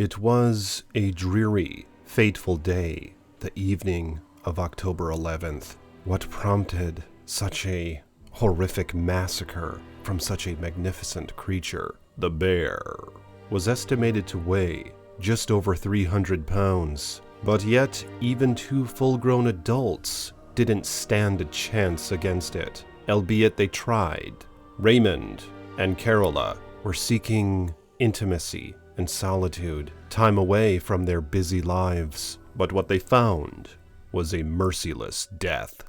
It was a dreary, fateful day, the evening of October 11th. What prompted such a horrific massacre from such a magnificent creature? The bear was estimated to weigh just over 300 pounds, but yet even two full-grown adults didn't stand a chance against it, albeit they tried. Raymond and Carola were seeking intimacy and solitude, time away from their busy lives, but what they found was a merciless death.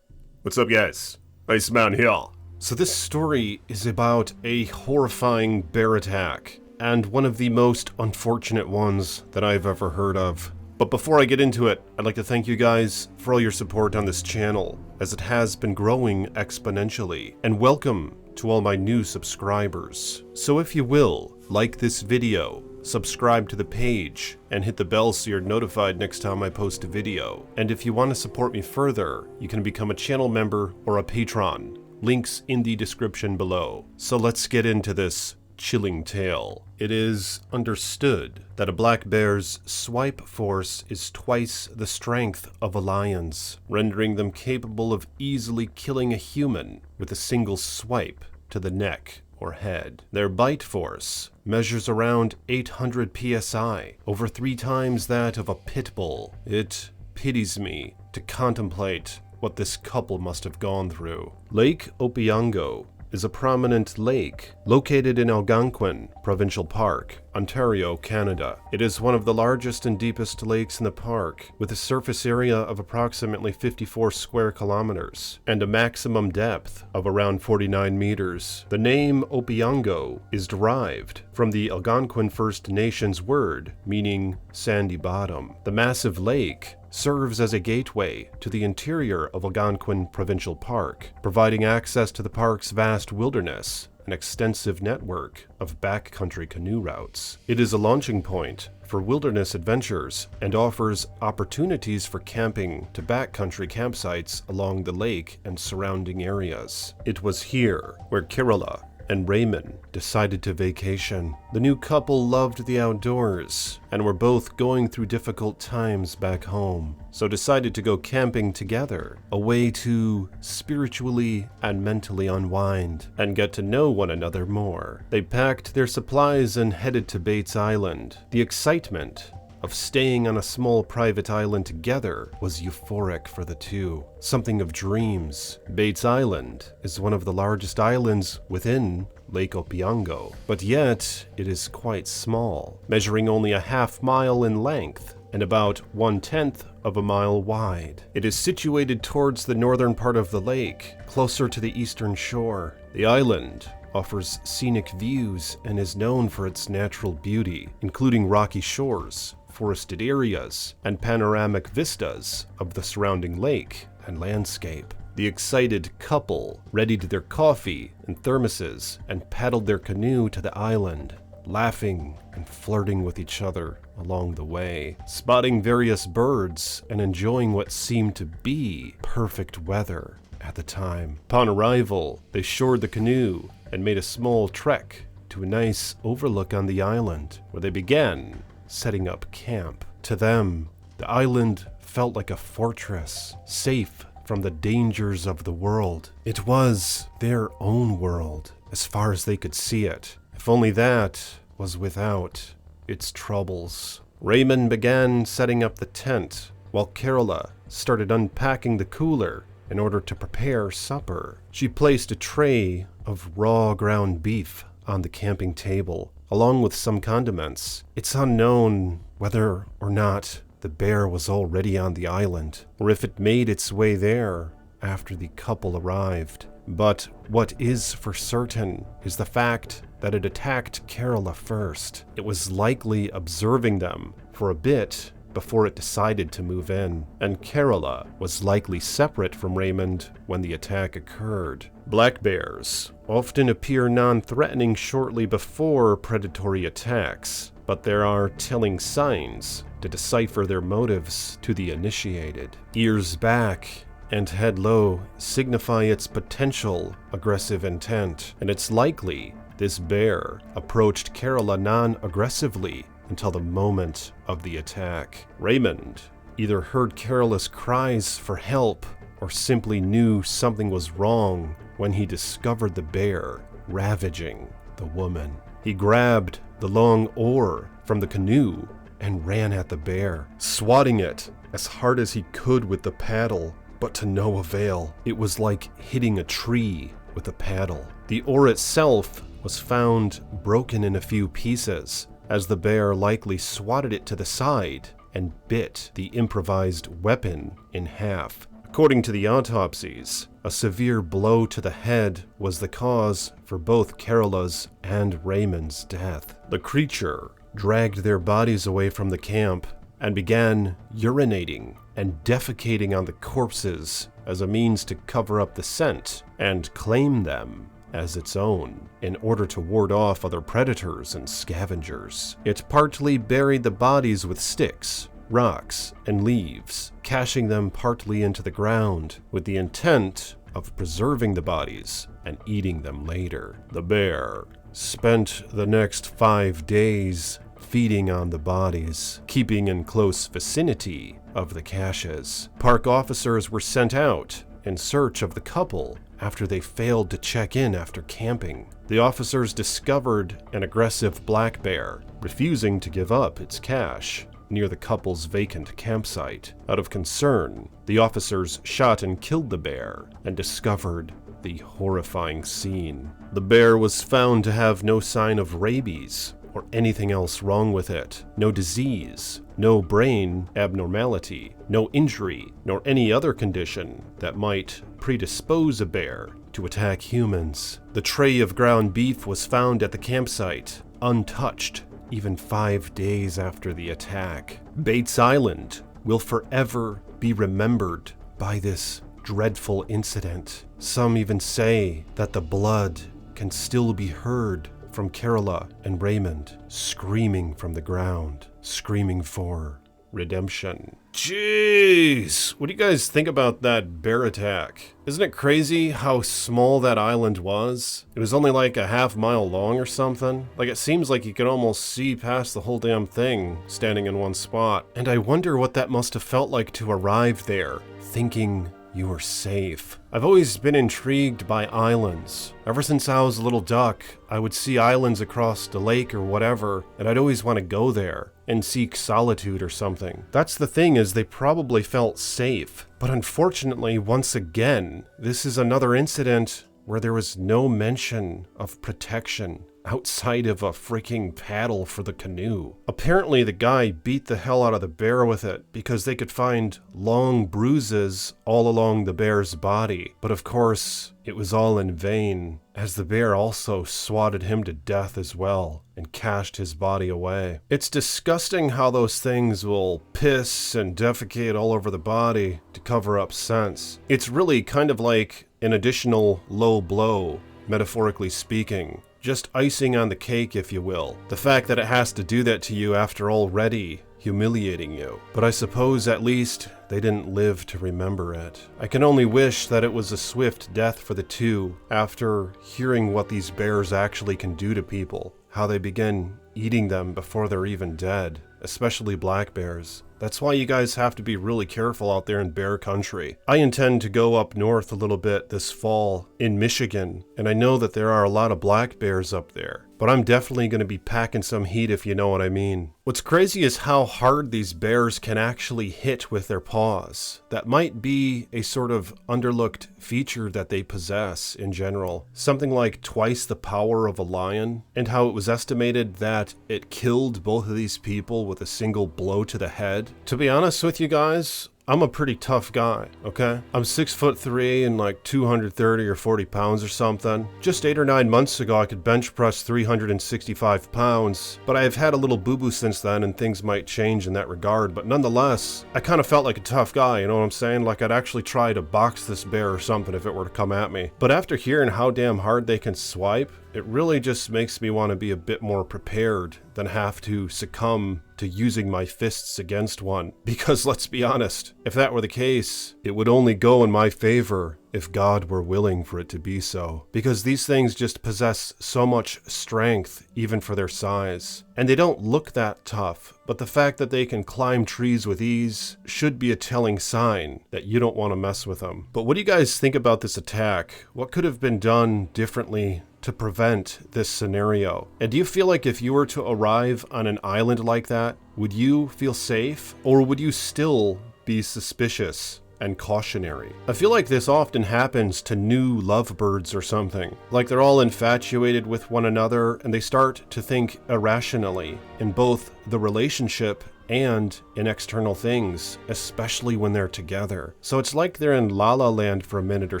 What's up, guys? Iceman here. So this story is about a horrifying bear attack, and one of the most unfortunate ones that I've ever heard of. But before I get into it, I'd like to thank you guys for all your support on this channel, as it has been growing exponentially, and welcome to all my new subscribers. So if you will, like this video, subscribe to the page, and hit the bell so you're notified next time I post a video. And if you want to support me further, you can become a channel member or a patron. Links in the description below. So let's get into this chilling tale. It is understood that a black bear's swipe force is twice the strength of a lion's, rendering them capable of easily killing a human with a single swipe to the neck or head. Their bite force measures around 800 psi, over 3 times that of a pit bull. It pities me to contemplate what this couple must have gone through. Lake Opiogo is a prominent lake located in Algonquin Provincial Park, Ontario, Canada. It is one of the largest and deepest lakes in the park, with a surface area of approximately 54 square kilometers and a maximum depth of around 49 meters. The name Opiogo is derived from the Algonquin First Nations word meaning sandy bottom. The massive lake serves as a gateway to the interior of Algonquin Provincial Park, providing access to the park's vast wilderness and extensive network of backcountry canoe routes. It is a launching point for wilderness adventures and offers opportunities for camping to backcountry campsites along the lake and surrounding areas. It was here where Carola and Raymond decided to vacation. The new couple loved the outdoors and were both going through difficult times back home, so decided to go camping together, a way to spiritually and mentally unwind and get to know one another more. They packed their supplies and headed to Bates Island. The excitement of staying on a small private island together was euphoric for the two, something of dreams. Bates Island is one of the largest islands within Lake Opiogo, but yet it is quite small, measuring only a half-mile in length and about 1/10 of a mile wide. It is situated towards the northern part of the lake, closer to the eastern shore. The island offers scenic views and is known for its natural beauty, including rocky shores, forested areas, and panoramic vistas of the surrounding lake and landscape. The excited couple readied their coffee and thermoses and paddled their canoe to the island, laughing and flirting with each other along the way, spotting various birds and enjoying what seemed to be perfect weather at the time. Upon arrival, they shored the canoe and made a small trek to a nice overlook on the island, where they began setting up camp. To them, the island felt like a fortress, safe from the dangers of the world. It was their own world, as far as they could see it, if only that was without its troubles. Raymond began setting up the tent, while Carola started unpacking the cooler in order to prepare supper. She placed a tray of raw ground beef on the camping table, along with some condiments. It's unknown whether or not the bear was already on the island, or if it made its way there after the couple arrived. But what is for certain is the fact that it attacked Carola first. It was likely observing them for a bit before it decided to move in, and Carola was likely separate from Raymond when the attack occurred. Black bears often appear non-threatening shortly before predatory attacks, but there are telling signs to decipher their motives to the initiated. Ears back and head low signify its potential aggressive intent, and it's likely this bear approached Carola non-aggressively until the moment of the attack. Raymond either heard Carola's cries for help or simply knew something was wrong when he discovered the bear ravaging the woman. He grabbed the long oar from the canoe and ran at the bear, swatting it as hard as he could with the paddle, but to no avail. It was like hitting a tree with a paddle. The oar itself was found broken in a few pieces, as the bear likely swatted it to the side and bit the improvised weapon in half. According to the autopsies, a severe blow to the head was the cause for both Carola's and Raymond's death. The creature dragged their bodies away from the camp and began urinating and defecating on the corpses as a means to cover up the scent and claim them as its own in order to ward off other predators and scavengers. It partly buried the bodies with sticks, rocks, and leaves, caching them partly into the ground with the intent of preserving the bodies and eating them later. The bear spent the next 5 days feeding on the bodies, keeping in close vicinity of the caches. Park officers were sent out in search of the couple after they failed to check in after camping. The officers discovered an aggressive black bear refusing to give up its cache near the couple's vacant campsite. Out of concern, the officers shot and killed the bear and discovered the horrifying scene. The bear was found to have no sign of rabies or anything else wrong with it. No disease, no brain abnormality, no injury, nor any other condition that might predispose a bear to attack humans. The tray of ground beef was found at the campsite, untouched, even 5 days after the attack. Bates Island will forever be remembered by this dreadful incident. Some even say that the blood can still be heard from Carola and Raymond screaming from the ground, screaming for redemption. Jeez, what do you guys think about that bear attack? Isn't it crazy how small that island was? It was only like a half-mile long or something. Like, it seems like you could almost see past the whole damn thing standing in one spot. And I wonder what that must have felt like to arrive there, thinking you were safe. I've always been intrigued by islands. Ever since I was a little duck, I would see islands across the lake or whatever, and I'd always want to go there and seek solitude or something. That's the thing, is they probably felt safe. But unfortunately, once again, this is another incident where there was no mention of protection outside of a freaking paddle for the canoe. Apparently the guy beat the hell out of the bear with it because they could find long bruises all along the bear's body. But of course, it was all in vain, as the bear also swatted him to death as well and cached his body away. It's disgusting how those things will piss and defecate all over the body to cover up scents. It's really kind of like an additional low blow, metaphorically speaking. Just icing on the cake, if you will. The fact that it has to do that to you after already humiliating you. But I suppose at least they didn't live to remember it. I can only wish that it was a swift death for the two after hearing what these bears actually can do to people. How they begin eating them before they're even dead, especially black bears. That's why you guys have to be really careful out there in bear country. I intend to go up north a little bit this fall in Michigan, and I know that there are a lot of black bears up there, but I'm definitely going to be packing some heat, if you know what I mean. What's crazy is how hard these bears can actually hit with their paws. That might be a sort of underlooked feature that they possess in general. Something like twice the power of a lion, and how it was estimated that it killed both of these people with a single blow to the head. To be honest with you guys, I'm a pretty tough guy, okay? I'm 6'3" and like 230 or 40 pounds or something. Just 8 or 9 months ago, I could bench press 365 pounds, but I've had a little boo-boo since then and things might change in that regard. But nonetheless, I kind of felt like a tough guy, you know what I'm saying? Like I'd actually try to box this bear or something if it were to come at me. But after hearing how damn hard they can swipe, it really just makes me want to be a bit more prepared than have to succumb to using my fists against one. Because let's be honest, if that were the case, it would only go in my favor if God were willing for it to be so. Because these things just possess so much strength, even for their size. And they don't look that tough, but the fact that they can climb trees with ease should be a telling sign that you don't want to mess with them. But what do you guys think about this attack? What could have been done differently to prevent this scenario? And do you feel like if you were to arrive on an island like that, would you feel safe, or would you still be suspicious and cautionary? I feel like this often happens to new lovebirds or something. Like they're all infatuated with one another and they start to think irrationally in both the relationship and in external things, especially when they're together. So it's like they're in La La Land for a minute or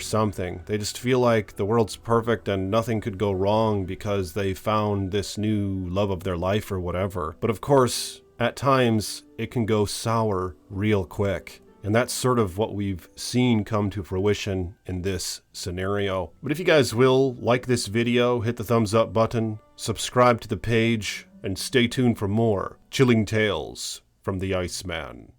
something. They just feel like the world's perfect and nothing could go wrong because they found this new love of their life or whatever. But of course, at times, it can go sour real quick. And that's sort of what we've seen come to fruition in this scenario. But if you guys will, like this video, hit the thumbs up button, subscribe to the page, and stay tuned for more chilling tales from the Iceman.